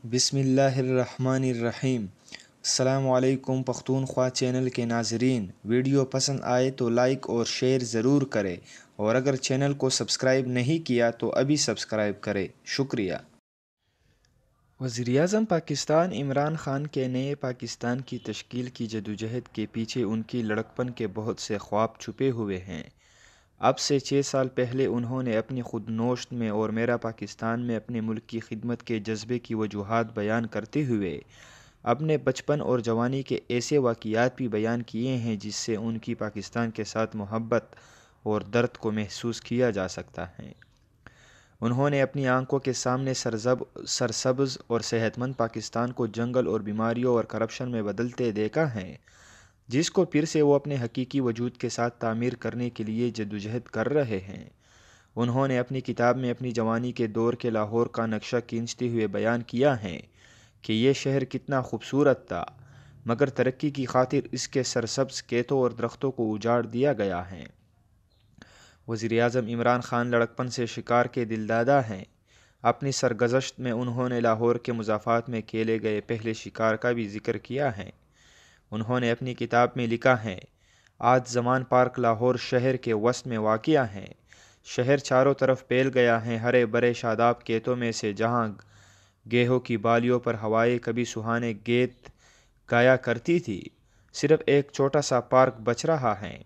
بسم اللہ الرحمن الرحیم۔ السلام علیکم پختونخوا چینل کے ناظرین، ویڈیو پسند آئے تو لائک اور شیئر ضرور کریں، اور اگر چینل کو سبسکرائب نہیں کیا تو ابھی سبسکرائب کریں، شکریہ۔ وزیراعظم پاکستان عمران خان کے نئے پاکستان کی تشکیل کی جدوجہد کے پیچھے ان کی لڑکپن کے بہت سے خواب چھپے ہوئے ہیں۔ اب سے 6 سال پہلے انہوں نے اپنی خود نوشت میں اور میرا پاکستان میں اپنے ملک کی خدمت کے جذبے کی وجوہات بیان کرتے ہوئے اپنے بچپن اور جوانی کے ایسے واقعات بھی بیان کیے ہیں جس سے ان کی پاکستان کے ساتھ محبت اور درد کو محسوس کیا جا سکتا ہے۔ انہوں نے اپنی آنکھوں کے سامنے سرسبز اور صحت مند پاکستان کو جنگل اور بیماریوں اور کرپشن میں بدلتے دیکھا ہے، جس کو پھر سے وہ اپنے حقیقی وجود کے ساتھ تعمیر کرنے کے لیے جدوجہد کر رہے ہیں۔ انہوں نے اپنی کتاب میں اپنی جوانی کے دور کے لاہور کا نقشہ کھینچتے ہوئے بیان کیا ہے کہ یہ شہر کتنا خوبصورت تھا، مگر ترقی کی خاطر اس کے سرسبز کھیتوں اور درختوں کو اجاڑ دیا گیا ہے۔ وزیراعظم عمران خان لڑکپن سے شکار کے دلدادہ ہیں۔ اپنی سرگزشت میں انہوں نے لاہور کے مضافات میں کھیلے گئے پہلے شکار کا بھی ذکر کیا ہے۔ انہوں نے اپنی کتاب میں لکھا ہے، آج زمان پارک لاہور شہر کے وسط میں واقع ہے۔ شہر چاروں طرف پھیل گیا ہے، ہرے بھرے شاداب کھیتوں میں سے جہاں گیہوں کی بالیوں پر ہوائیں کبھی سہانے گیت گایا کرتی تھی، صرف ایک چھوٹا سا پارک بچ رہا ہے۔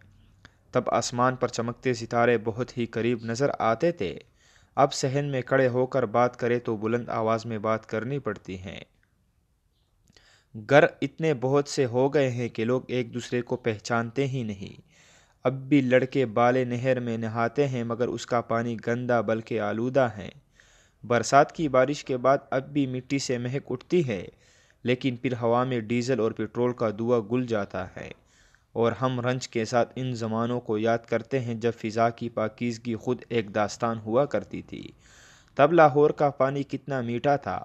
تب آسمان پر چمکتے ستارے بہت ہی قریب نظر آتے تھے، اب صحن میں کھڑے ہو کر بات کرے تو بلند آواز میں بات کرنی پڑتی ہے۔ گھر اتنے بہت سے ہو گئے ہیں کہ لوگ ایک دوسرے کو پہچانتے ہی نہیں۔ اب بھی لڑکے بالے نہر میں نہاتے ہیں مگر اس کا پانی گندا بلکہ آلودہ ہے۔ برسات کی بارش کے بعد اب بھی مٹی سے مہک اٹھتی ہے، لیکن پھر ہوا میں ڈیزل اور پٹرول کا دھواں گھل جاتا ہے، اور ہم رنج کے ساتھ ان زمانوں کو یاد کرتے ہیں جب فضا کی پاکیزگی خود ایک داستان ہوا کرتی تھی۔ تب لاہور کا پانی کتنا میٹھا تھا،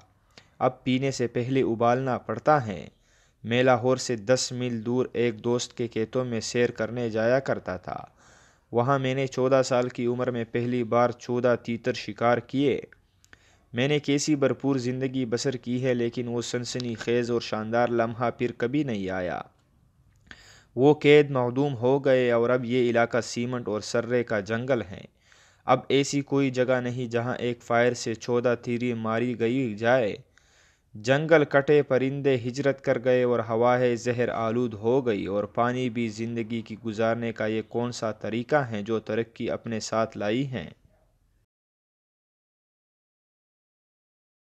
اب پینے سے پہلے ابالنا پڑتا ہے۔ میں لاہور سے 10 میل دور ایک دوست کے کھیتوں میں سیر کرنے جایا کرتا تھا۔ وہاں میں نے 14 سال کی عمر میں پہلی بار 14 تیتر شکار کیے۔ میں نے کیسی بھرپور زندگی بسر کی ہے، لیکن وہ سنسنی خیز اور شاندار لمحہ پھر کبھی نہیں آیا۔ وہ قید معدوم ہو گئے اور اب یہ علاقہ سیمنٹ اور سرے کا جنگل ہے۔ اب ایسی کوئی جگہ نہیں جہاں ایک فائر سے 14 تیریں ماری گئی جائے۔ جنگل کٹے، پرندے ہجرت کر گئے اور ہوائیں زہر آلود ہو گئی، اور پانی بھی۔ زندگی کی گزارنے کا یہ کون سا طریقہ ہے جو ترقی اپنے ساتھ لائی ہے؟